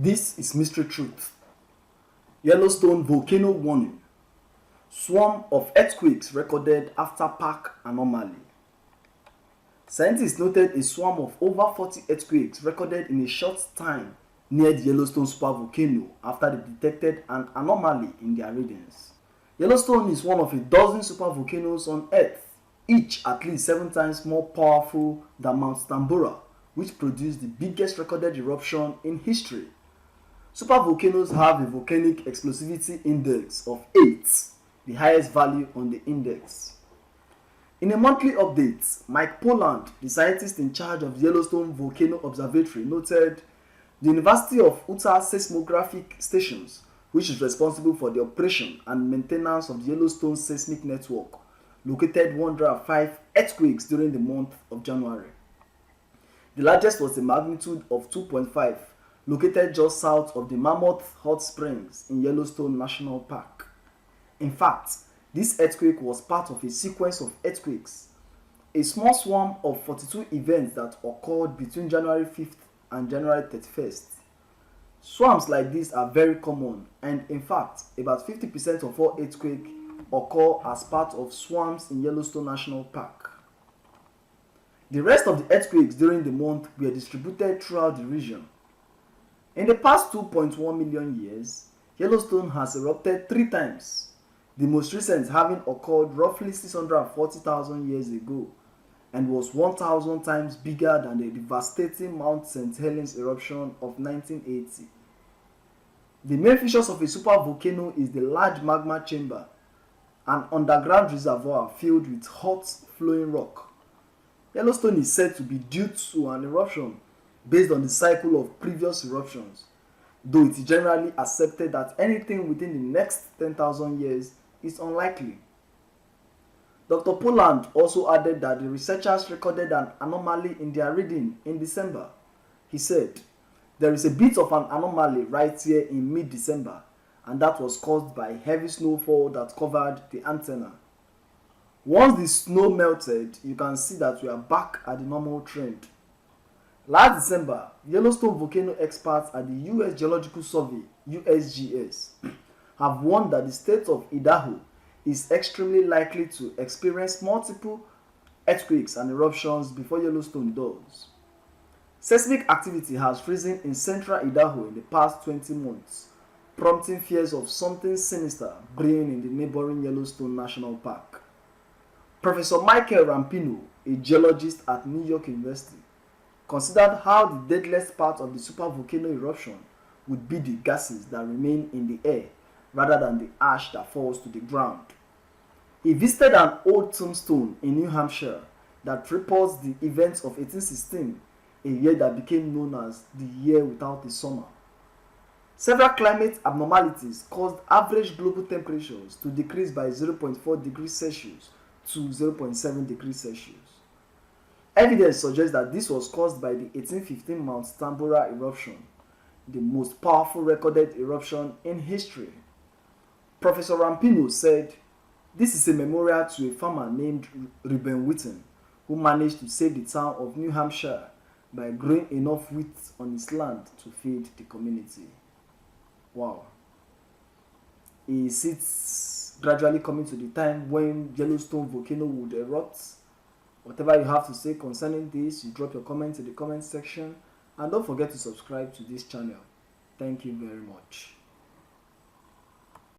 This is Mystery Truth. Yellowstone Volcano Warning. Swarm of earthquakes recorded after park anomaly. Scientists noted a swarm of over 40 earthquakes recorded in a short time near the Yellowstone supervolcano after they detected an anomaly in their readings. Yellowstone is one of a dozen supervolcanoes on Earth, each at least 7 times more powerful than Mount Tambora, which produced the biggest recorded eruption in history. Supervolcanoes have a volcanic explosivity index of 8, the highest value on the index. In a monthly update, Mike Poland, the scientist in charge of the Yellowstone Volcano Observatory, noted the University of Utah Seismographic stations, which is responsible for the operation and maintenance of the Yellowstone seismic network, located 105 earthquakes during the month of January. The largest was a magnitude of 2.5, located just south of the Mammoth Hot springs in Yellowstone National Park. In fact, this earthquake was part of a sequence of earthquakes, a small swarm of 42 events that occurred between January 5th and January 31st. Swarms like this are very common, and in fact, about 50% of all earthquakes occur as part of swarms in Yellowstone National Park. The rest of the earthquakes during the month were distributed throughout the region. In the past 2.1 million years, Yellowstone has erupted 3 times, the most recent having occurred roughly 640,000 years ago and was 1,000 times bigger than the devastating Mount St. Helens eruption of 1980. The main features of a supervolcano is the large magma chamber, an underground reservoir filled with hot flowing rock. Yellowstone is said to be due to an eruption based on the cycle of previous eruptions, though it is generally accepted that anything within the next 10,000 years is unlikely. Dr. Poland also added that the researchers recorded an anomaly in their reading in December. He said, "There is a bit of an anomaly right here in mid-December, and that was caused by heavy snowfall that covered the antenna. Once the snow melted, you can see that we are back at the normal trend." Last December, Yellowstone volcano experts at the U.S. Geological Survey (USGS) have warned that the state of Idaho is extremely likely to experience multiple earthquakes and eruptions before Yellowstone does. Seismic activity has risen in central Idaho in the past 20 months, prompting fears of something sinister brewing in the neighboring Yellowstone National Park. Professor Michael Rampino, a geologist at New York University, considered how the deadliest part of the supervolcano eruption would be the gases that remain in the air rather than the ash that falls to the ground. He visited an old tombstone in New Hampshire that reports the events of 1816, a year that became known as the year without a summer. Several climate abnormalities caused average global temperatures to decrease by 0.4 degrees Celsius to 0.7 degrees Celsius. Evidence suggests that this was caused by the 1815 Mount Tambora eruption, the most powerful recorded eruption in history. Professor Rampino said, "This is a memorial to a farmer named Reuben Whitten, who managed to save the town of New Hampshire by growing enough wheat on his land to feed the community." Wow. Is it gradually coming to the time when Yellowstone volcano would erupt? Whatever you have to say concerning this, you drop your comments in the comment section, and don't forget to subscribe to this channel. Thank you very much.